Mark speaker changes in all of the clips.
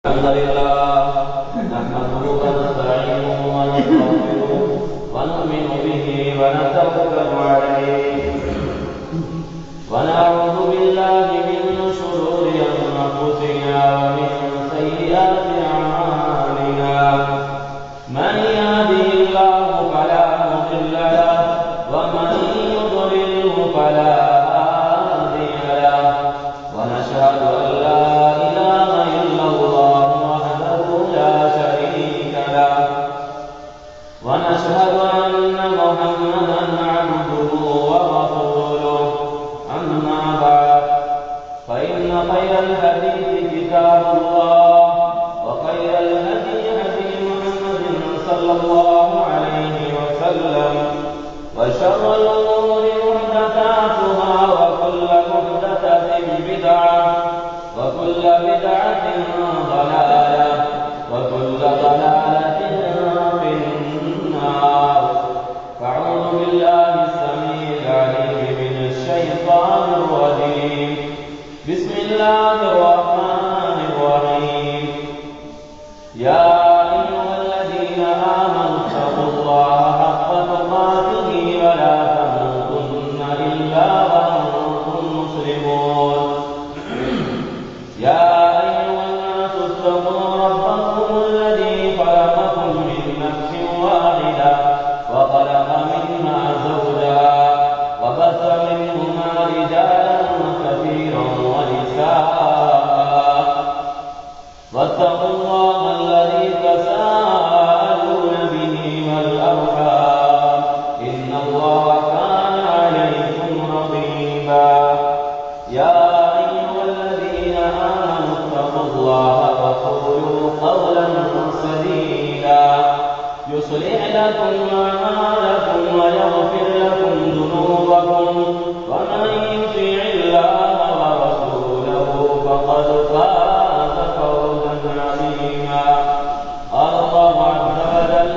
Speaker 1: الحمد لله نحمده ونستعينه ونستغفره ونؤمن به ونتوكل عليه ونعوذ بالله من شرور أنفسنا ومن سيئات أعمالنا من يهده الله فلا مضل له ومن يضلله فلا هادي له ونشهد أن لا إله إلا الله وحده لا شريك له ونشهد أن محمدا عبده ورسوله أما بعد فإن خير الحديث كتاب الله وخير الهدي هدي محمد صلى الله عليه وسلم وشر الأمور محدثاتها وكل محدثة بدعة وكل بدعة ضلالة وكل ضلالة في النار فأعوذ بالله السميع العليم من الشيطان الرجيم بسم الله الرحمن الرحيم يا أيها الذين آمنوا اتقوا الله حق تقاته ولا تموتن إلا وأنتم مسلمون يا أيها الناس اتقوا ربكم الذي خلقكم من نفس واحدة وخلق منها زوجها وبث منهما رجالا كثيرا ونساء واتقوا الله الذي تساءلون به والأرحام إن الله كان عليكم رقيبا يا أيها الذين آمنوا اتقوا الله وقولوا قولا سديدا يصلح لكم أعمالكم ويغفر لكم ذنوبكم ومن يطع الله ورسوله فقد فاز فوزا عظيما قال الله عز وجل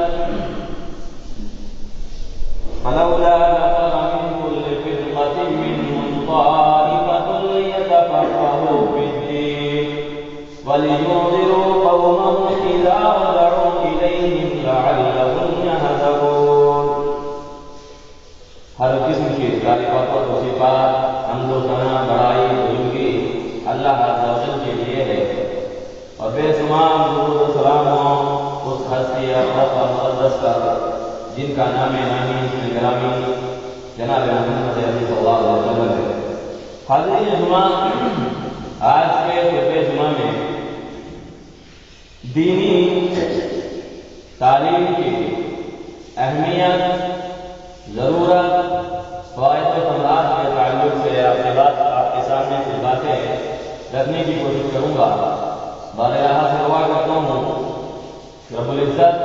Speaker 1: فلولا نفر من كل فرقة منهم طائفة ليتفقهوا في الدين ولينذروا قومهم إذا رجعوا إليهم لعلهم يهتدون ہر قسم کی تعریفات و صفات حمد و ثنا بڑائی بزرگی اللہ عز و جل کے لیے ہے اور بے شمار درود و سلام ہو اس ہستی اقدس اور مقدس پر جن کا نام نامی گرامی جناب محمد صلی اللہ علیہ وسلم ہے۔ حاضرین جمعہ، آج کے خطبہ جمعہ میں دینی تعلیم کی اہمیت، ضرورت، فوائد و ثمرات کے تعلق سے آپ کے سامنے کچھ باتیں رکھنے کی کوشش کروں گا۔ بارگاہ سے دعا کرتا ہوں رب العزت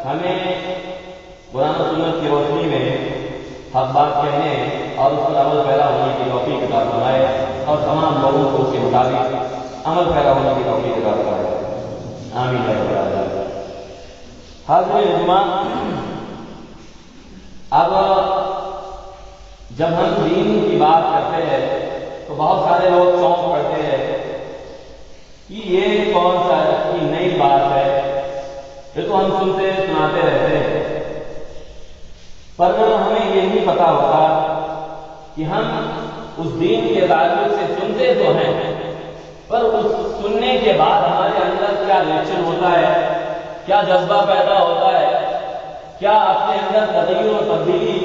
Speaker 1: ہمیں قرآن و سنت کی روشنی میں حق بات کہنے اور اس پر عمل پیدا ہونے کی توفیق عطا فرمائے اور تمام لوگوں کو اس کے مطابق عمل پیدا ہونے کی توفیق عطا فرمائے، آمین یا رب العالمین۔ حاضرین جمعہ، اب جب ہم دین کی بات کرتے ہیں تو بہت سارے لوگ چونک پڑتے ہیں کہ یہ کون سا نئی بات ہے، یہ تو ہم سنتے سناتے رہتے ہیں، پر ہمیں یہ نہیں پتا ہوتا کہ ہم اس دین کے تعلق سے سنتے تو ہیں، پر اس سننے کے بعد ہمارے اندر کیا ریئیکشن ہوتا ہے، کیا جذبہ پیدا ہوتا ہے، کیا اپنے اندر تغیر و تبدیلی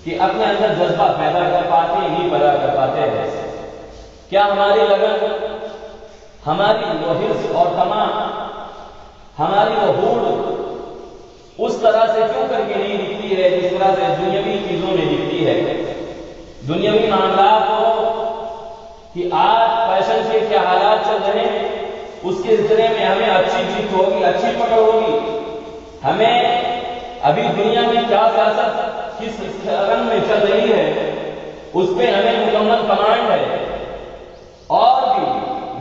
Speaker 1: کہ اپنے اندر جذبہ پیدا کر پاتے ہی پیدا کر پاتے ہیں، کیا ہماری لگن، ہماری وہ حرص اور تمام، ہماری وہ ہوڑ اس طرح سے کیوں کر کے نہیں دکھتی ہے جس طرح سے دنیاوی چیزوں میں دکھتی ہے، دنیاوی معاملات ہو کہ آج فیشن کے کیا حالات چل رہے ہیں، اس کے سلسلے میں ہمیں اچھی جیت ہوگی، اچھی پکڑ ہوگی، ہمیں ابھی دنیا میں کیا سیاست کس رنگ میں چل رہی ہے اس پہ ہمیں مکمل کمانڈ ہے، اور بھی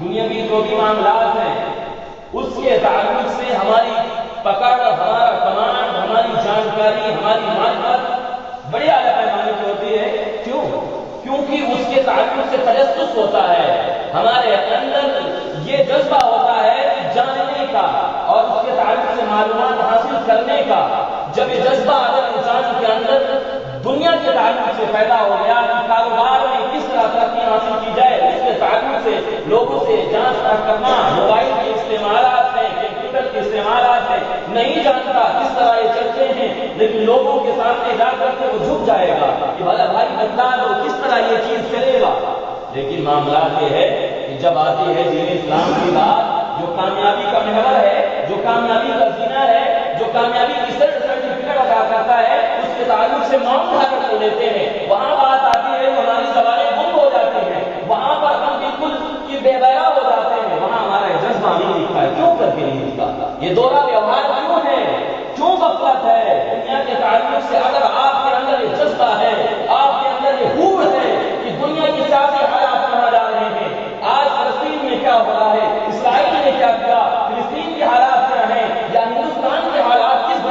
Speaker 1: دنیاوی جو بھی معاملات ہیں اس کے تعلق سے ہماری پکڑ، ہمارا کمانڈ، ہماری جانکاری، ہماری معلومات بڑے اعلیٰ پیمانے کی ہوتی ہے۔ کیونکہ اس کے تعلق سے تجسس ہوتا ہے، ہمارے اندر یہ جذبہ ہوتا ہے کہ کرنے کا جب یہ جذبہ اگر انسان کے اندر دنیا کے تعلق سے پیدا ہو گیا کہ کاروبار میں کس طرح ترقی حاصل کی جائے، اس کے تعلق سے لوگوں سے جانچ کرنا، موبائل کے استعمالات ہیں، کمپیوٹر کے استعمالات ہیں، نہیں جانتا کس طرح یہ چلتے ہیں، لیکن لوگوں کے سامنے جا کر کے وہ جھک جائے گا کہ بھلا بھائی بتلا دو کس طرح یہ چیز چلے گا۔ لیکن معاملات یہ ہے کہ جب آتی ہے دین اسلام کی بات، جو کامیابی کا محور ہے، جو کامیابی کا زینر ہے، جو کامیابی کی سرٹیفکیٹ ادا کرتا ہے، اس کے تعلق سے ماؤنٹ اگر کر لیتے ہیں، وہاں بات آتی ہے تو ہماری زبانیں گم ہو جاتی ہیں، وہاں پر ہم بالکل بے بہرا ہو جاتے ہیں، وہاں ہمارا جذبہ نہیں دکھتا ہے۔ کیوں کر کے نہیں دکھتا؟ یہ دورہ ویوہار کیوں ہے؟ کیوں غفلت ہے؟ دنیا کے تعلق سے اگر آپ کے اندر یہ جذبہ ہے، آپ کے اندر یہ ہوڑ ہے کہ دنیا کی سیاسی حالات کہاں جا رہے ہیں، آج فلسطین میں کیا ہو رہا ہے، اسرائیل نے کیا کیا، فلسطین کے حالات کیا ہیں، یا ہندوستان کے حالات کس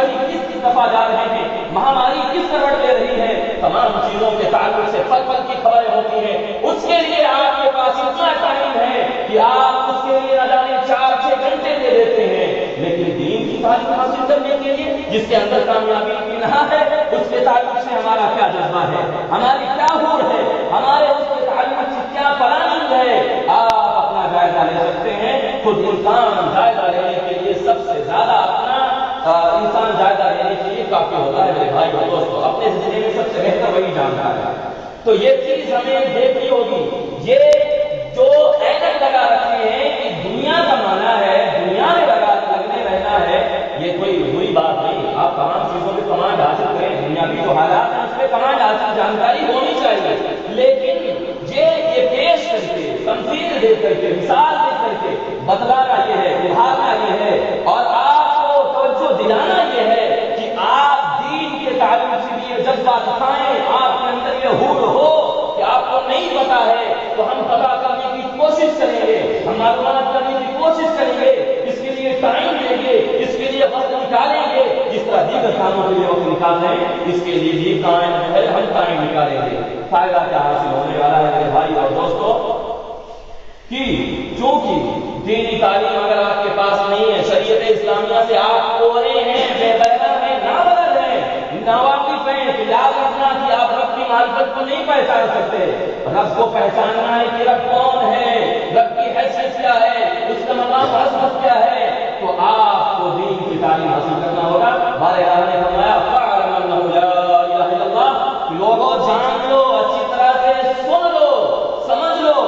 Speaker 1: دفعہ جا رہے ہیں، مہاماری کس کروٹ لے رہی ہے، تمام چیزوں کے تعلق سے پل پل کی خبریں ہوتی ہیں۔ اس کے لیے آپ کے پاس اتنا ٹائم ہے کہ آپ اس کے لیے نہ جانے 4-6 گھنٹے دے دیتے ہیں، لیکن دین کی تعلیم حاصل کرنے کے لیے جس کے اندر کامیابی کی نہا ہے، اس کے تعلق سے ہمارا کیا جذبہ ہے، ہماری کیا ہوڑ ہے، ہمارے اس کے تعلق سے کیا پلاننگ ہے، آپ اپنا جائزہ لے سکتے ہیں۔ خود انسان جائزہ لینے کے لیے سب سے زیادہ اپنا انسان جائزہ لینے کے لیے کافی ہوتا ہے میرے بھائی اور دوستوں، اپنے زندگی میں سب سے بہتر وہی جانتا ہے۔ تو یہ چیز ہمیں دیکھنی ہوگی، یہ جو اینک لگا رکھے ہیں کہ دنیا کا مانا ہے، دنیا میں لگنے رہنا ہے، یہ کوئی بری بات نہیں، آپ تمام چیزوں پہ کمانڈ حاصل کریں، دنیاوی جو حالات ہیں اس پہ کمانڈ حاصل جانکاری ہونی چاہیے، لیکن یہ پیش کر کے، تمثیل دے کر کے، مثال دے کر کے بتلانا یہ ہے، ابھارنا یہ ہے، اور آپ کو توجہ دلانا یہ ہے کہ آپ دین کے تعلق سے بھی یہ جذبہ دکھائیں، آپ کے اندر یہ ہوڑ ہو کہ آپ کو نہیں پتا ہے تو ہم پتا کرنے کی کوشش کریں گے، ہم معلومات کرنے کی کوشش کریں گے، اس کے لیے ٹائم دیں گے، اس کے لیے وقت نکالیں گے، جس طرح دیگر کاموں کے لیے وقت نکال رہے ہیں اس کے لیے بھی ہم ٹائم نکالیں گے۔ فائدہ کیا حاصل ہونے والا ہے میرے بھائی اور دوستوں کہ چونکہ دینی تعلیم اگر آپ کے پاس نہیں ہے، شریعت اسلامیہ سے آپ کورے ہیں، بے بہرا ہیں، نابلد ہیں، ناواقف ہیں، تو یاد رکھنا کہ آپ رب کی معرفت کو نہیں پہچان سکتے۔ رب کو پہچاننا ہے کہ رب کون ہے، رب کی حیثیت کیا ہے، اس کا مقام عظمت کیا ہے، تو آپ کو دین کی تعلیم حاصل کرنا ہوگا۔ بارے اللہ نے فرمایا فاعلم انہ لا الہ الا اللہ، لوگوں جان لو، اچھی طرح سے سن لو، سمجھ لو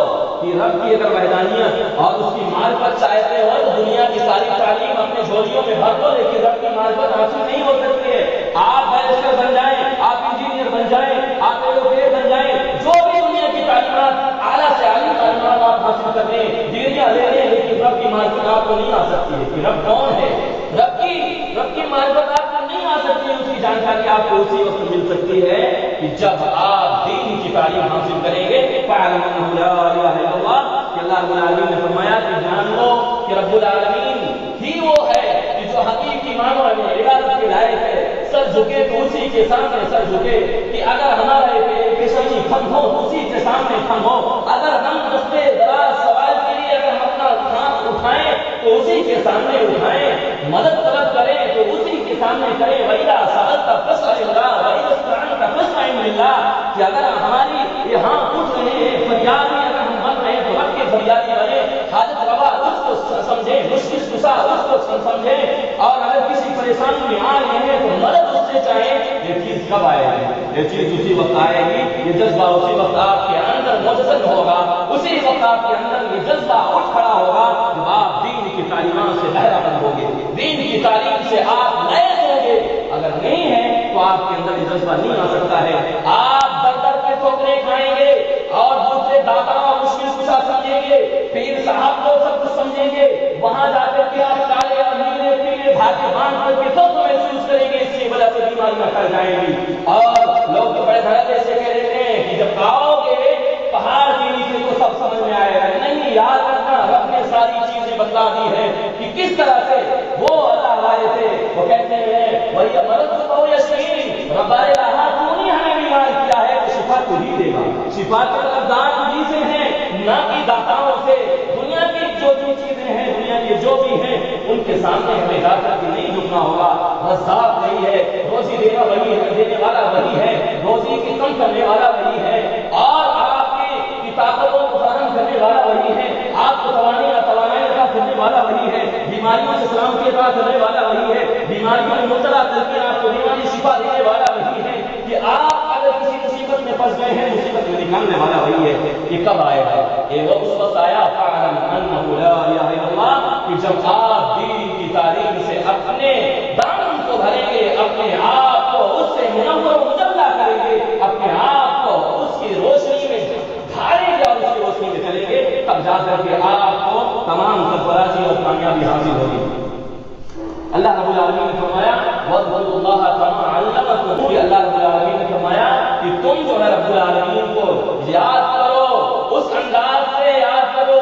Speaker 1: کہ رب کی اگر وحدانیت اور اس کی معرفت چاہتے ہو تو دنیا کی ساری تعلیم اپنے جھولیوں میں بھر دو، لیکن رب کی معرفت حاصل نہیں ہو سکتی ہے۔ آپ بیرسٹر بن جائیں، آپ انجینئر بن جائیں، آپ ایڈوکیٹ بن جائیں، جو بھی دنیا کی تعلیمات اعلیٰ سے اعلیٰ تعلیمات آپ حاصل کر لیں، ڈگریاں لے لیں، لیکن رب کی معرفت آپ کو نہیں آ سکتی ہے کہ رب کون ہے۔ رب کی معرفت آپ کو نہیں آ سکتی ہے، اس کی جانکاری آپ کو اسی وقت مل سکتی ہے کہ جب آپ دین کی تعلیم حاصل کریں گے۔ فاعلم انہ لا الہ الا اللہ، کہ اللہ رب العالمین نے فرمایا کہ جان لو کہ رب العالمین ہی وہ ہے کہ جو حقیقی معنوں میں عبادت کے لائق ہے۔ سر جھکے تو اسی کے سامنے سر جھکے، کہ اگر ہمارا پیشانی کھم ہو تو اسی کے سامنے کھم ہو، اگر ہم رستے دراز سوال کے لیے اگر ہم اپنا ہاتھ اٹھائیں تو اسی کے سامنے اٹھائیں، مدد طلب کریں تو اسی کے سامنے کریں۔ وَإِذَا سَأَلْتَ فَاسْأَلِ اللَّهَ وَإِذَا اسْتَعَنْتَ فَاسْتَعِنْ بِاللَّهِ، کہ اگر ہماری یہاں اٹھ رہے ہیں فریاد میں اگر ہم بن رہے ہیں تو رب کے فریادی بنے، حاجت روا اس کو سمجھیں، مشکل کشا اس کو سمجھیں، اور اگر کسی پریشانی میں آ رہے ہیں تو مدد اس سے چاہیں۔ یہ چیز کب آئے گی؟ یہ چیز اسی وقت آئے گی، یہ جذبہ اسی وقت آپ کے اندر مجسم ہوگا، اسی وقت آپ کے اندر یہ جذبہ اٹھ کھڑا ہوگا جب آپ دین کی تعلیمات سے بہرہ مند ہوں گے، دین کی تعلیم سے آپ لیس ہوں گے۔ اگر نہیں ہے تو آپ کے اندر یہ جذبہ نہیں آ سکتا ہے، آپ در در کے ٹھوکریں کھائیں گے اور دوسرے داتا مشکل کشا سمجھیں گے، پیر صاحب کو سب کچھ سمجھیں گے، وہاں جا کر کے آپ کالے اور نیلے پیلے دھاگے باندھ کر کے سب کو محسوس کریں گے، اس کی وجہ سے بیماریاں پھیل جائیں گی۔ اور لوگ تو بڑے دھڑکے سے کہہ دیتے ہیں کہ جب آؤ گے پہاڑ کے نیچے تو سب سمجھ میں آئے گا۔ نہیں، یاد رکھنا رب نے ساری چیزیں بتلا دی ہے کہ کس طرح سے وہ اللہ والے تھے، وہ کہتے ہیں وہی مرض کو یشفین، رب الہ تو نے ہمیں بیمار کیا ہے تو شفا تو ہی دے گا۔ شفا کے لفظات ہی سے ہیں، نہ کہ داتاؤں سے۔ دنیا کی جو بھی چیزیں ہیں، دنیا کے جو بھی ہیں، ان کے سامنے ہمیں جا کر کے نہیں جھکنا ہوگا۔ رزاق وہی ہے، روزی دینے والا وہی ہے، روزی کی کم کرنے والا وہی ہے، اور آپ کی طاقتوں کو فراہم کرنے والا وہی ہے، آپ کو توانائی عطا کرنے والا وہی ہے، بیماریوں سے سلامتی عطا کرنے والا وہی ہے، بیماریوں میں مبتلا کر کے آپ کو بیماری شفا دینے والا وہی ہے، کہ آپ اگر کسی مصیبت میں پھنس گئے ہیں مصیبت میں نکالنے والا وہی ہے۔ یہ کب آئے گا؟ یہ وہ اس وقت آیا فَاعْلَمْ أَنَّهُ لَا إِلَٰهَ إِلَّا اللَّهُ، کہ جب آپ دین کی تعلیم سے اپنے دامن کو بھریں گے، اپنے آپ کو اس سے منور و مجلہ کریں گے، اپنے آپ کو اس کی روشنی میں ڈھالیں گے اور اس کی روشنی میں چلیں گے، تب جا کر کے آپ کو تمام سرفرازی اور کامیابی حاصل ہوگی۔ اللہ رب العالمین نے فرمایا وَاذْكُرُوا اللَّهَ كَمَا عَلَّمَكُمْ، کہ اللہ رب العالمین نے فرمایا کہ تم جو ہے رب العالمین کو یاد کرو، اس انداز سے یاد کرو،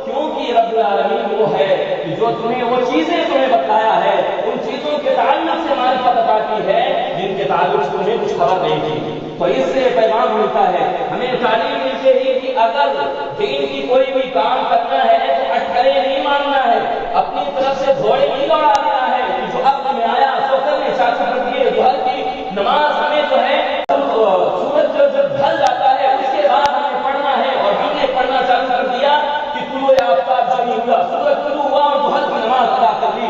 Speaker 1: کیونکہ رب العالمین وہ ہے کہ جو تمہیں وہ چیزیں تمہیں بتایا ہے، ان چیزوں کے تعلق سے معرفت عطا کی ہے جن کے تعلق سے تمہیں کچھ خبر نہیں تھی۔ تو اس سے پیغام ملتا ہے، ہمیں تعلیم ملتی ہے کہ اگر دین کی کوئی بھی کام کرنا ہے تو اٹکلے نہیں ماننا ہے، اپنی طرف سے گھوڑے نہیں دوڑا دینا ہے کہ جو عقل میں آیا سو کرنے چاچی کر دیے۔ ظہر کی نماز ہمیں جو ہے سورج جب ڈھل جاتا ہے اس کے بعد ہمیں پڑھنا ہے، اور ہم نے پڑھنا چالو کر دیا کہ طلوع آفتاب جب ہوا، سورج طلوع ہوا اور ظہر کی نماز ادا کر لی،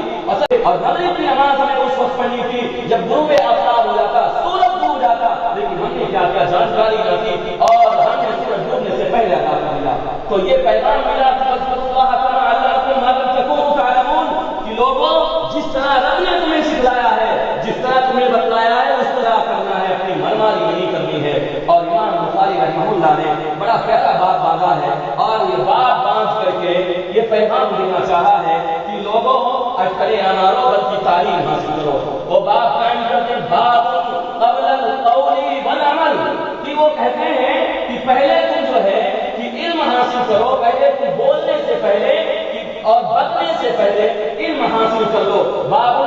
Speaker 1: اور مغرب کی نماز ہمیں اس وقت پڑھنی تھی جب غروب آفتاب ہو جاتا، سورج ڈوب جاتا، لیکن ہم نے کیا کیا جانکاری نہ تھی اور ہم نے سورج ڈوبنے سے پہلے ادا کر لیا۔ تو یہ پیغام ملا فَاذْكُرُوا اللَّهَ كَمَا عَلَّمَكُم مَّا لَمْ تَكُونُوا تَعْلَمُونَ، کہ لوگوں جس طرح رب نے تمہیں سکھلایا ہے، جس طرح تمہیں بتلایا ہے اس طرح کرنا ہے، اپنی منمانی نہیں کرنی ہے۔ اور امام بخاری رحمہ اللہ نے بڑا پیارا بات باندھا ہے، اور یہ بات باندھ کر کے یہ پیغام دینا چاہا ہے کہ لوگوں اٹکلے نہ مارو بلکہ تعلیم حاصل کرو۔ وہ بات قائم کرتے ہیں باب قبل القول والعمل، کہ وہ کہتے ہیں کہ پہلے تم جو ہے کہ علم حاصل کرو، پہلے تم بولنے سے پہلے اور بتنے سے پہلے علم حاصل کر لو۔ باب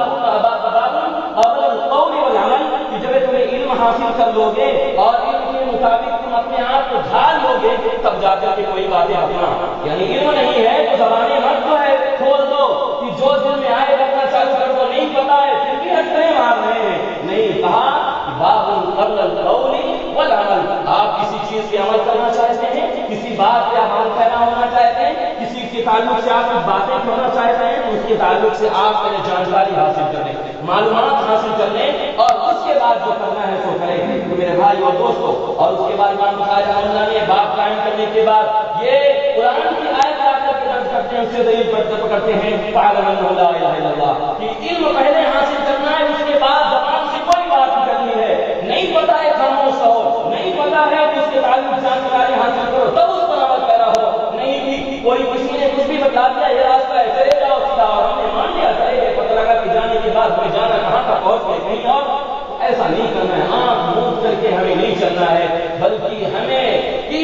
Speaker 1: قبل القول والعمل، کہ جب تمہیں علم حاصل کر لو گے اور علم کے مطابق تم اپنے آپ کو ڈھال لو گے تب جا کر کے کوئی باتیں اپنا، یعنی علم نہیں ہے تو زبانیں مت جو ہے کھول دو کہ جو دل میں آئے رکھنا چالو کر دو، نہیں پتا ہے پھر بھی ہٹنے مار رہے ہیں، نہیں، کہا باب قبل القول والعمل، آپ کسی چیز پہ عمل کرنا چاہتے ہیں، کسی بات پہ آپ عمل پیدا ہونا چاہتے ہیں، کسی کے تعلق سے آپ کچھ باتیں کرنا چاہتے ہیں، اس کے تعلق سے آپ پہلے جانکاری حاصل کر لیں، معلومات حاصل کر لیں، اور اس کے بعد جو کرنا ہے سو کریں۔ تو میرے بھائی اور دوستو، اور اس کے بعد امام بخاری رحمہ اللہ نے بات قائم کرنے کے بعد یہ قرآن کی آیت لا کر کے درج کرتے ہیں، اس سے دلیل پکڑتے ہیں فَاعْلَمْ أَنَّهُ لَا إِلَٰهَ إِلَّا اللَّهُ، کہ علم پہلے حاصل کرنا ہے، اس کے بعد زبان سے کوئی بات نہیں کرنی ہے، نہیں پتا ہے خاموش رہو، نہیں پتا ہے کہ اس کے تعلق جانکاری حاصل کرو تب اس پر عمل پیرا ہو، نہیں کہ کوئی کسی نے کچھ بھی بتا دیا یہ راستہ ہے چلے جاؤ سیدھا، اور ہم نے مان لیا چلے گئے، پتہ لگا کہ جانے کے بعد ہمیں جانا کہاں تک پہنچ گئے کہیں اور۔ ایسا نہیں کرنا ہے، آنکھ موند کر کے ہمیں نہیں چلنا ہے، بلکہ ہمیں کہ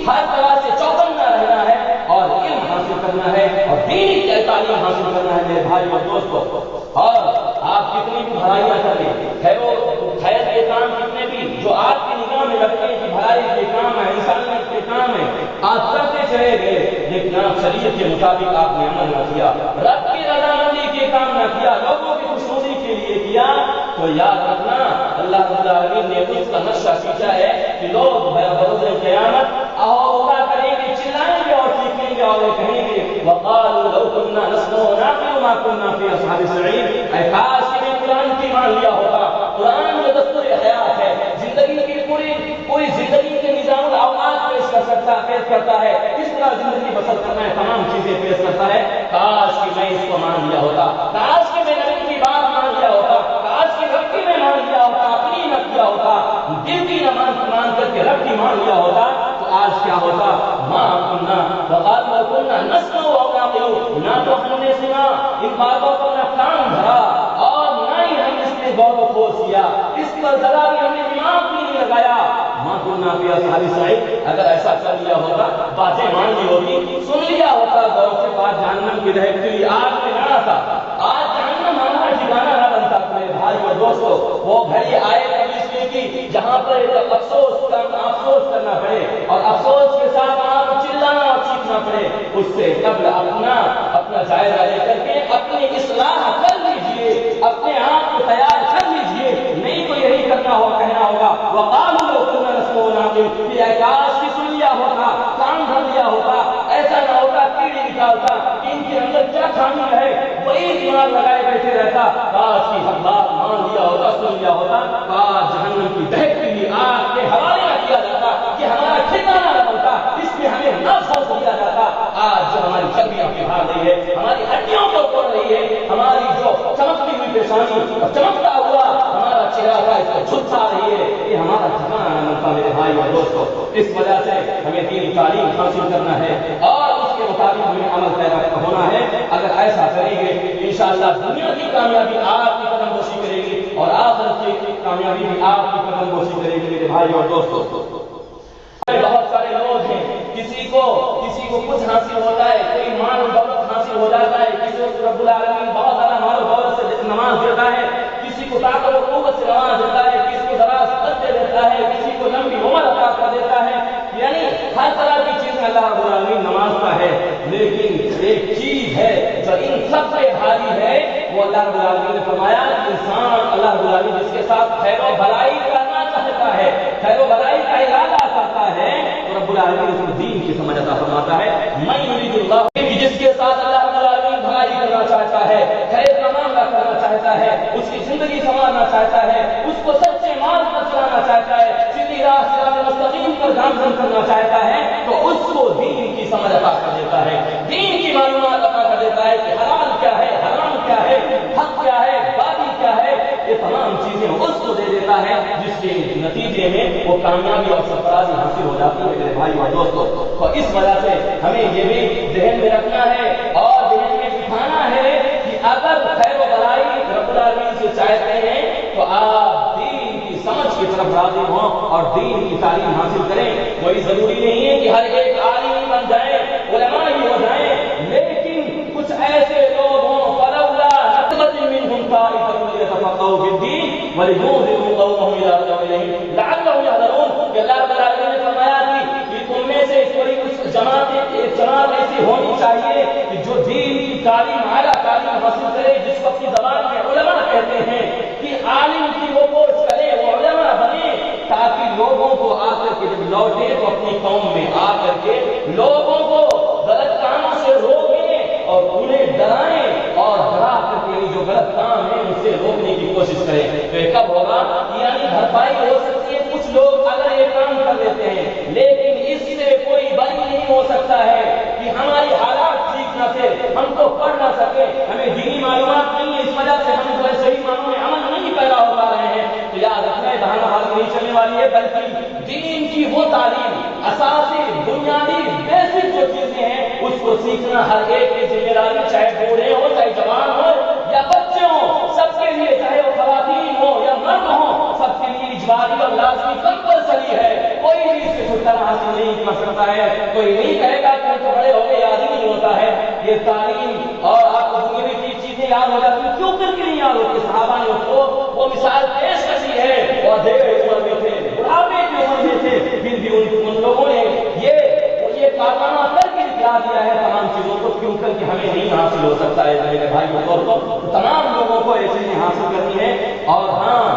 Speaker 1: ہر طرح سے چوکنا رہنا ہے اور علم حاصل کرنا ہے اور دینی تعلیم حاصل کرنا ہے میرے بھائی اور دوستو۔ اور آپ کتنی بھی بھلائیاں کریں، خیر کے کام کتنے بھی جو آپ کی نگاہ میں رکھتے ہیں کہ بھلائی کے کام ہے، انسانیت کے کام ہے، آپ کرتے چلے گئے، لیکن آپ شریعت کے مطابق آپ نے عمل نہ کیا، رب کی رضامندی کے کام نہ کیا، لوگوں کی خوشنودی کے لیے کیا، تو یاد رکھنا اللہ رب العالمین نے اس کا نقشہ کھینچا ہے کہ لوگ بروز قیامت اہوکا کریں گے، چلائیں گے اور چیخیں گے اور کہیں گے وَقَالُوا لَوْ كُنَّا نَسْمَعُ وَنَعْقِلُ مَا كُنَّا فِي أَصْحَابِ السَّعِيرِ، اے کاش کہ میں قرآن کی مان لیا ہوتا۔ قرآن جو دستور حیات ہے، زندگی کی پوری زندگی کے نظام الاوقات پیش کرتا ہے، کس طرح زندگی بسر کرنا ہے، تمام چیزیں پیش کرتا ہے، کاش کہ میں اس کو مان لیا ہوتا، کاش کہ میں نبی کی بات مان لیا ہوتا، کاش کہ رب کی میں مان لیا ہوتا، اپنی نہ کیا ہوتا، دل کی نہ مان کر کے رب کی مان لیا ہوتا، تو آج کیا ہوتا؟ مَا كُنَّا وَقَالُوا لَوْ كُنَّا نَسْمَعُ أَوْ نَعْقِلُ، نہ تو ہم نے سنا ان باتوں کو، نہ کان دھرا، اور نہ ہی ہم اس میں غور و خوض کیا، اس پر ذرا بھی ہم نے دماغ بھی نہیں لگایا۔ مَا كُنَّا فِي أَصْحَابِ السَّعِيرِ، اگر ایسا کر لیا ہوتا، باتیں مان لی ہوتی، سن لیا ہوتا، غور سے بات جہنم کی دہکتی آگ میں نہ آتا، آج جہنم ہمارا ٹھکانہ نہ بنتا۔ میرے بھائی اور دوستو، وہ گھڑی آئے کبھی اس لیے کی جہاں پر افسوس کرنا پڑے، اور افسوس کے ساتھ آپ چلانا اور چیخنا پڑے، اس سے قبل اپنا جائزہ لے کر کے اپنی اصلاح کر لیجئے، اپنے آپ کو تیار شامل ہے وہی دماغ لگائے بیٹھے رہتا، کاش کی حق بات مان لیا ہوتا، سن لیا ہوتا، کاش جہنم کی دہکتی ہوئی آگ کے حوالے نہ کیا جاتا، کہ ہمارا ٹھکانہ نہ بنتا، اس میں ہمیں نہ سوچ دیا جاتا۔ آج جو ہماری چربیاں پگھال رہی ہے، ہماری ہڈیوں کو توڑ رہی ہے، ہماری جو چمکتی ہوئی پیشانی اور چمکتا ہوا ہمارا چہرہ تھا اس کو جھلسا رہی ہے، یہ ہمارا ٹھکانہ نہ بنتا میرے بھائی اور دوستوں۔ اس وجہ سے ہمیں دین تعلیم حاصل کرنا ہے اور اس کے مطابق ہمیں عمل پیدا ہونا ہے۔ اگر ایسا کریں گے انشاءاللہ دنیا کی کامیابی آپ کی قدم بوسی کرے گی اور آخرت کی کامیابی بھی آپ کی قدم بوسی کرے گی میرے بھائی اور دوستوں۔ بہت سارے لوگ ہیں، کسی کو کچھ حاصل ہوتا ہے، کوئی مال و دولت حاصل ہو جاتا ہے، کسی کو رب العالمین بہت زیادہ مال و دولت سے نواز دیتا ہے، کسی کو طاقت و قوت سے نواز دیتا ہے، کسی کو دراز قد دے دیتا ہے، کسی کو لمبی عمر عطا کر دیتا ہے، یعنی ہر طرح کی چیز میں اللہ رب العالمین نوازتا ہے، لیکن ایک چیز ہے جو ان سب سے بھاری ہے، وہ اللہ رب العالمین نے فرمایا کہ انسان اللہ رب العالمین جس کے ساتھ خیر و بھلائی کرنا چاہتا ہے، خیر و بھلائی کا ارادہ کرتا ہے، تو رب العالمین اس کو دین کی سمجھ عطا فرماتا ہے۔ میں یرید اللہ کہ جس کے ساتھ اللہ رب العالمین بھلائی کرنا چاہتا ہے، خیر کا معاملہ کرنا چاہتا ہے، اس کی زندگی سنوارنا چاہتا ہے، اس کو سچے مارگ پر چلانا چاہتا ہے، سیدھی راہ صراط مستقیم پر گامزن کرنا چاہتا ہے، تو اس کو دین کی سمجھ عطا کر دیتا ہے، دین کی معلومات عطا کر دیتا ہے کہ حلال کیا ہے، حرام کیا ہے، حق کیا ہے، باطل کیا ہے، یہ تمام چیزیں اس کو دے دیتا ہے، جس کے نتیجے میں وہ کامیابی اور سرفرازی حاصل ہو جاتی ہے میرے بھائی اور دوستوں۔ تو اس وجہ سے ہمیں یہ بھی ذہن میں رکھنا ہے اور ذہن میں بٹھانا ہے کہ اگر خیر و بھلائی رب العالمین سے چاہتے ہیں تو آپ دین کی سمجھ کی طرف راضی ہوں اور دین کی تعلیم حاصل کریں۔ کوئی ضروری نہیں ہے کہ ہر ایک عالم بن جائے، علماء ہی ہو جائیں، لیکن کچھ ایسے لوگ ہوں فلولا نفر منهم طائفة ليتفقهوا في الدين ولينذروا قومهم إذا رجعوا إليهم لعلهم يحذرون۔ کہ اللہ رب العالمین نے فرمایا کہ تم میں سے کوئی کچھ جماعت ایسی ہونی چاہیے کہ جو دین کی تعلیم اعلیٰ تعلیم حاصل کرے، جس کو اپنی زبان میں علماء کہتے ہیں، کہ عالم کی وہ کوشش کرے، وہ علماء بنے، تاکہ لوگوں کو آ کر کے جب لوٹے تو اپنی قوم میں آ کر کے لوگوں کو غلط کاموں سے روکیں اور انہیں ڈرائیں اور ڈرا کر کے جو غلط کام ہے ان سے روکنے کی کوشش کریں۔ تو یہ کب ہوگا؟ یعنی بھرپائی ہو سکتی ہے، کچھ لوگ اگر یہ کام کر لیتے ہیں، لیکن اس سے کوئی بری نہیں ہو سکتا ہے کہ ہماری حالات ٹھیک نہ تھے، ہم تو پڑھ نہ سکے، ہمیں دینی معلومات نہیں ہے، اس وجہ سے ہم جو ہے صحیح معنوں میں عمل نہیں پیدا ہو پا رہے ہیں۔ تو یاد رکھنا ہے بہانہ بازی نہیں چلنے والی ہے، بلکہ دین کی وہ تعلیم اساسی بنیادی بیسک جو چیزیں ہیں اس کو سیکھنا ہر ایک کی ذمہ داری، چاہے بوڑھے ہو، چاہے جوان ہو یا بچے ہوں، سب کے لیے، چاہے وہ خواتین ہو یا مرد ہوں، سب کے لیے اجباری اور لازمی کمپلسری ہے۔ کوئی بھی اس سے چھٹکارا حاصل نہیں کر سکتا ہے، کوئی نہیں کہے گا کہ تو بڑے ہو کے یاد ہی نہیں ہوتا ہے۔ یہ تعلیم اور آپ کو دنیاوی کی چیزیں یاد ہو جاتی ہیں، کیوں کر کے نہیں یاد ہوتی؟ صحابہ نے اس کو وہ مثال پیش کری ہے، اور دیکھ عمر میں تھے، بڑھاپے کی عمر میں تھے، پھر بھی ان لوگوں نے یہ کارنامہ کر کے دکھا دیا ہے تمام چیزوں کو، کیوں کر کے ہمیں نہیں حاصل ہو سکتا ہے میرے بھائی اور دوستوں۔ تمام لوگوں کو یہ چیزیں حاصل کرنی ہے، اور ہاں،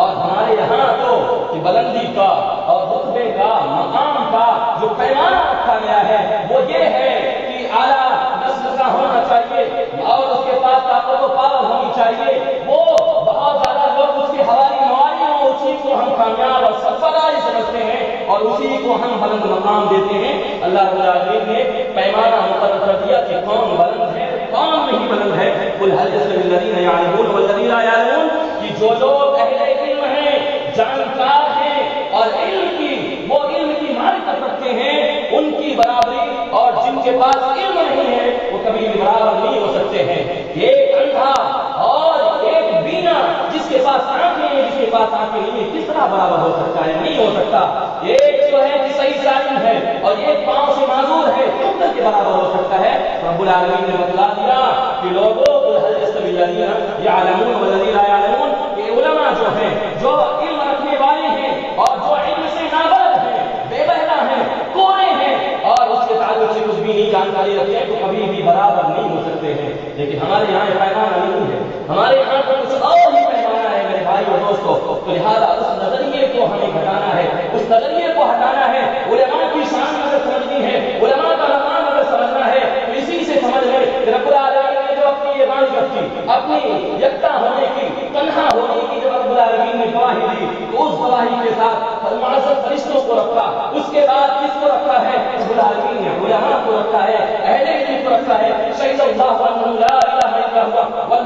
Speaker 1: اور ہمارے یہاں تو بلندی کا اور رتبے کا، مقام کا جو پیمانہ رکھا گیا ہے وہ یہ ہے کہ اعلیٰ نسل کا ہونا چاہیے اور اس کے پاس طاقت و پاور ہونی چاہیے، وہ بہت زیادہ لوگ اس کے حوالی مواری ہوں، اسی کو ہم کامیاب اور سرفراز سمجھتے ہیں اور اسی کو ہم بلند مقام دیتے ہیں۔ اللہ رب العالمین نے پیمانہ مقرر کر دیا کہ کون بلند ہے، کون نہیں بلند ہے۔ قل هل يستوي الذين يعلمون والذين لا يعلمون، کہ جو لوگ اہل علم ہیں، جانکار ہیں اور علم کی معرفت رکھتے ہیں، ان کی برابری اور جن کے پاس علم نہیں ہے وہ کبھی بھی برابر نہیں ہو سکتے ہیں۔ ایک اندھا اور ایک بینا، جس کے پاس آنکھیں ہیں، جس کے پاس آنکھیں نہیں ہیں، کس طرح برابر ہو سکتا ہے؟ نہیں ہو سکتا۔ ایک جو ہے کہ صحیح سالم ہے اور ایک پاؤں سے معذور ہے، کیوں کر کے برابر ہو سکتا ہے؟ رب العالمین نے بتلا دیا کہ لوگوں کو هل يستوي الذين يعلمون والذين لا يعلمون، کہ علماء جو ہیں، جو علم رکھنے والے ہیں اور جو علم سے نابلد ہیں، بے بہرا ہیں، کوڑے ہیں اور اس کے تعلق سے کچھ بھی نہیں جانکاری رکھتے ہیں، تو کبھی بھی برابر نہیں ہو سکتے ہیں۔ لیکن ہمارے یہاں یہ پیمانہ نہیں ہے، ہمارے یہاں تو کچھ اور ہی پیمانہ ہے میرے بھائی اور دوستوں۔ تو لہٰذا اس نظریے کو ہمیں گھٹانا ہے، اس نظریے کو ہٹانا ہے۔ علماء کی شان اگر سمجھنی ہے، علماء کا مقام اگر سمجھنا ہے، تو اسی سے سمجھ لیں کہ رب العالمین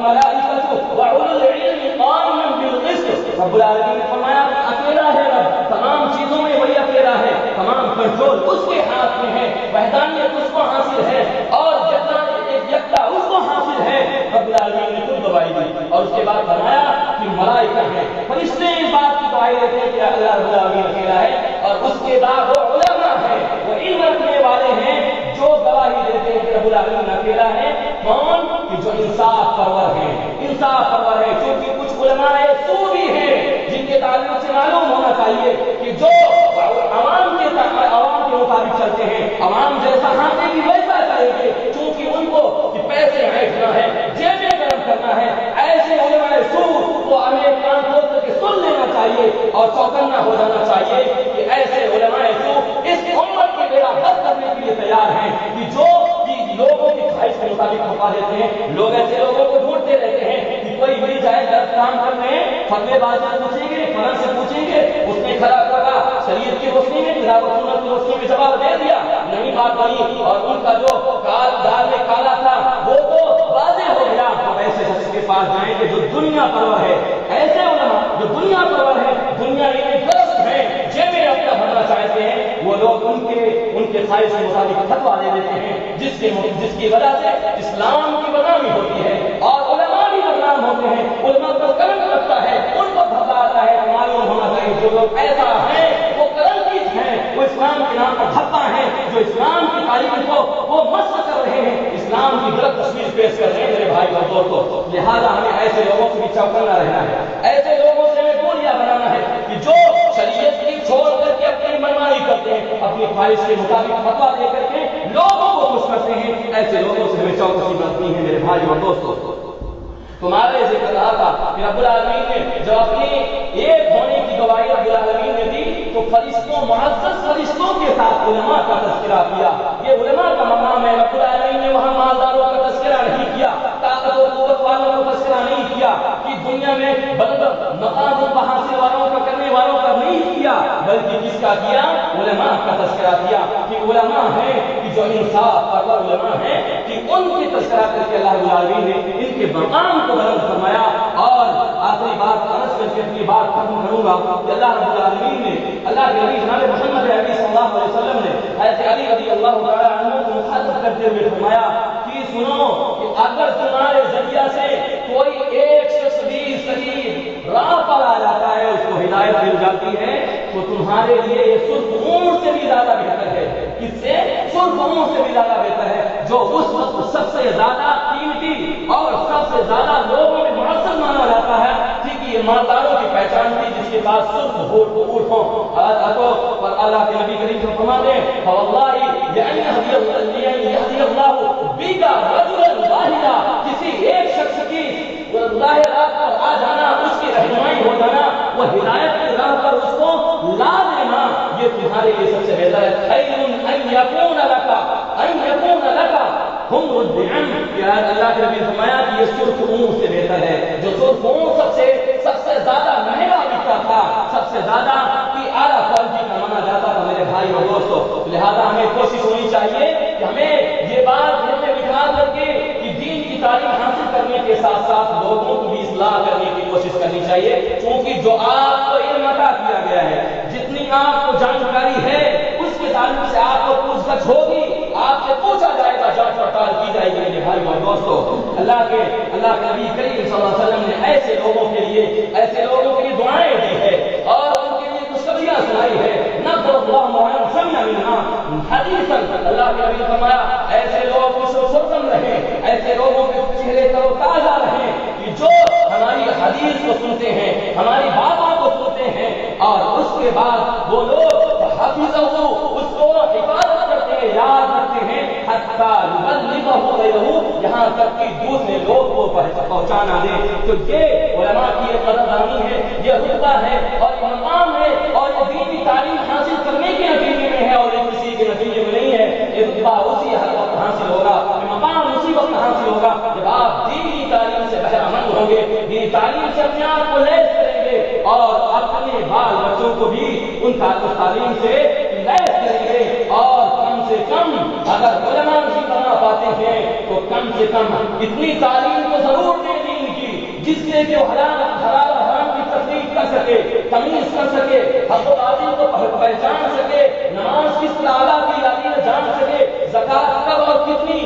Speaker 1: والملائکۃ وأولو العلم قائما بالقسط. رب العالمین نے فرمایا اکیلا ہے رب، تمام چیزوں میں وہی اکیلا ہے، تمام کنٹرول اس کے ہاتھ میں ہے، وحدانیت اس کو حاصل ہے اور یکتا اس کو حاصل ہے. رب العالمین نے خود گواہی دی اور اس کے بعد فرمایا کہ ملائکہ ہیں، فرشتے اس بات کی گواہی دیتے ہیں کہ اللہ رب العالمین اکیلا ہے. اور اس کے بعد وہ علماء ہیں، وہ علم رکھنے والے ہیں جو گواہی دیتے ہیں کہ رب العالمین اکیلا ہے. کون؟ کہ جو انصاف پرور ہیں، انصاف پرور ہے. کیونکہ کچھ علماء سو بھی ہیں جن کے تعلق سے معلوم ہونا چاہیے کہ جو عوام کے مطابق چلتے ہیں، عوام جیسا ہاتھیں بھی ویسا کریں گے، چونکہ ان کو کہ پیسے ہینٹنا ہے، جیبیں گرم کرنا ہے. ایسے علماء سو کو ہمیں کان کھول کر کے سن لینا چاہیے اور چوکنا ہو جانا چاہیے کہ ایسے علماء سو اس امت کے بیڑا غرق کرنے کے لیے تیار ہیں کہ جو لوگوں کی خواہش کے مطابق کھپا دیتے ہیں. لوگ ایسے لوگوں کو ڈھونڈتے رہتے ہیں کہ کوئی مل جائے، غلط کام کرتے ہیں، فتوے بازی پوچھیں گے، فلاں سے پوچھیں گے، اس نے کھڑا کھڑا شریعت کی روشنی میں، کتاب و سنت کی روشنی میں جواب دے دیا، نہیں بات بنی اور ان کا جو دال میں کالا تھا وہ تو واضح ہو گیا. اب ایسے شخص کے پاس جائیں کہ جو دنیا پرور ہے، ایسے علماء جو دنیا پرور ہے، دنیا میں گرست ہیں، جیبیں اپنا بھرنا چاہتے ہیں، وہ لوگ ان کے خواہش کے مطابق فتوا دے دیتے ہیں جس کی وجہ سے اسلام کی بدنامی ہوتی ہے اور علماء بھی بدنام ہوتے ہیں. علماء پر کلنک لگتا ہے، ان کو دھبا آتا ہے. معلوم ہونا چاہیے جو لوگ ایسا ہیں وہ کلنکیت ہیں، وہ اسلام کے نام پر دھبا ہیں، جو اسلام کی تعلیم کو وہ مست کر رہے ہیں، اسلام کی غلط تصویر پیش کر رہے ہیں. میرے بھائی اور دوستو، لہٰذا ہمیں ایسے لوگوں سے بھی چوکنا رہنا ہے، ایسے لوگوں سے ہمیں دوریاں بنانا ہے کہ جو شریعت کی چھوڑ کر کے اپنی منمانی کرتے ہیں، اپنی خواہش کے مطابق فتوا دے کر کے لوگوں کو خوش کرتے ہیں. ایسے لوگوں سے ہمیں چوکسی برتنی ہے. میرے بھائی اور دوستو، تمہارے ذکر رہا تھا کہ رب العالمین نے جب اپنی ایک ہونے کی گواہی رب العالمین نے دی تو فرشتوں، معزز فرشتوں کے ساتھ علماء کا تذکرہ کیا. یہ علماء کا مقام ہے. رب العالمین نے وہاں مالداروں کا تذکرہ نہیں کیا، طاقت و قوت والوں کا تذکرہ نہیں کیا کہ دنیا میں بلند مقام حاصل والوں کا، کرنے والوں کا نہیں کیا، بلکہ کس کا کیا؟ علماء کا تذکرہ کیا کہ علماء ہیں کہ جو انصاف پرور علماء ہیں کہ ان کی تذکرہ کر کے اللہ العالمین نے ان کے مقام کو بلند فرمایا. اور آخری بات عرض کر کے اپنی بات ختم کروں گا کہ اللہ رب العالمین نے، اللہ کے نبی جناب محمد عربی صلی اللہ علیہ وسلم نے حضرت علی رضی اللہ تعالی عنہ کو مخاطب کرتے ہوئے فرمایا کہ سنو کہ اگر تمہارے ذریعہ سے کوئی ایک شخص بھی صحیح راہ پر آ جاتا ہے، اس کو ہدایت مل جاتی ہے، تو تمہارے لیے یہ سرخ اونٹ سے بھی زیادہ بہتر ہے. اس سے سرخ اونٹ سے بھی زیادہ بہتر ہے جو اس وقت سب سے زیادہ قیمتی اور سب سے زیادہ لوگوں میں معزز مانا جاتا ہے. ٹھیک ہے، یہ مالداروں کی پہچان تھی جس کے پاس سرخ اونٹ ہو. اور اللہ کے نبی کریم سے فرماتے ہیں فواللہ یہدی اللہ بک رجلا واحدا، کسی ایک شخص کی راہ راست پر آ جانا، اس کی رہنمائی ہو جانا، وہ ہدایت کی راہ پر اس کو لا دینا، یہ تمہارے لیے سب سے بہتر ہے. خیر ان یکون لک حمر النعم، اللہ کے نبی نے فرمایا کہ یہ سرخ اونٹ سے بہتر ہے. جو سرخ اونٹ سب سے زیادہ مہنگا بکتا تھا، سب سے زیادہ کی اعلیٰ کوالٹی کا مانا جاتا تھا. میرے بھائی اور دوستو، لہذا ہمیں کوشش ہونی چاہیے کہ ہمیں یہ بات دل میں بٹھا کر کے کہ دین کی تعلیم حاصل کرنے کے ساتھ ساتھ لوگوں کو بھی اصلاح کرنے کی کوشش کرنی چاہیے. کیونکہ جو آپ کو علم عطا کیا گیا ہے، جتنی آپ کو جانکاری ہے، اس کے تعلق سے آپ کو پوچھ گچھ ہوگی، آپ سے پوچھا جائے گا، جانچ پڑتال کی جائے گی. میرے بھائی اور دوستو، اللہ کے نبی کریم صلی اللہ علیہ وسلم نے ایسے لوگوں کے لیے دعائیں دی ہے اور ان کے لیے خوشخبریاں سنائی ہے. نظر اللہ معین سمع منہا حدیثا، اللہ کے نبی نے فرمایا ایسے لوگ خوش و خرم رہیں، ایسے لوگوں کے چہرے تر و تازہ رہیں کہ جو ہماری حدیث کو سنتے ہیں، ہماری باتوں کو سنتے ہیں اور اس کے بعد وہ لوگ حافظہ اس کو حفاظت کرتے ہیں، یاد رکھتے ہیں، حتی یبلغہ غیرہ، یہاں تک کہ دوسرے لوگ کو پہنچانا دے. تو یہ علماء کی یہ قدردانی ہے، یہ رتبہ ہے اور یہ مقام ہے اور یہ دینی تعلیم حاصل کرنے کے نتیجے میں ہے اور یہ کسی کے نتیجے میں نہیں ہے. یہ رتبہ اسی وقت حاصل ہوگا، یہ مقام اسی وقت حاصل ہوگا جب آپ دینی تعلیم سے بہرہ مند ہوں گے، دینی تعلیم سے اپنے آپ کو لیس کریں گے اور اپنے بال بچوں کو بھی ان تعلیم سے لیس کریں گے. اور کم سے کم اگر علماء نہیں بنا پاتے ہیں تو کم سے کم اتنی تعلیم کو ضرور دے دیں جس سے کہ حلال حرام کی تفریق کر سکے، تمیز کر سکے، حق و باطل کو پہچان سکے، نماز کس طرح ادا کی جاتی ہے جان سکے، زکات کب اور کتنی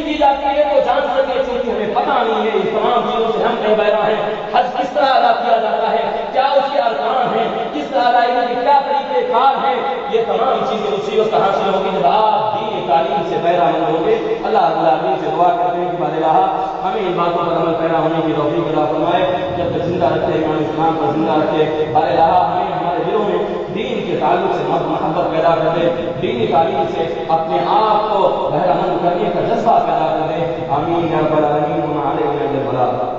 Speaker 1: کی جاتی ہے وہ جان سکے، چونکہ ہمیں پتہ نہیں ہے اس تمام چیزوں سے ہم بے بہرا ہیں۔ حج کس طرح ادا کیا جاتا ہے، کیا اس کے ارکان ہیں، کس طرح ادائیگی کے کیا طریقے کار ہیں، یہ تمام چیزیں اسی وقت حاصل ہوگی جب آپ دین تعلیم سے بہرا مند ہوں گے۔ اللہ رب العالمین سے دعا کرتے ہیں کہ بارگاہ ہمیں ان باتوں پر عمل پیرا ہونے کی توفیق عطا فرمائے، جب تک زندہ رکھے ایمان اسلام پر زندہ رکھے، بارگاہ ہمیں ہمارے دلوں میں دین کے تعلق سے محبت پیدا کر دے، دینی تعلیم سے اپنے آپ کو بہرہ مند کرنے کا جذبہ پیدا کر دے۔ آمین یا رب العالمین۔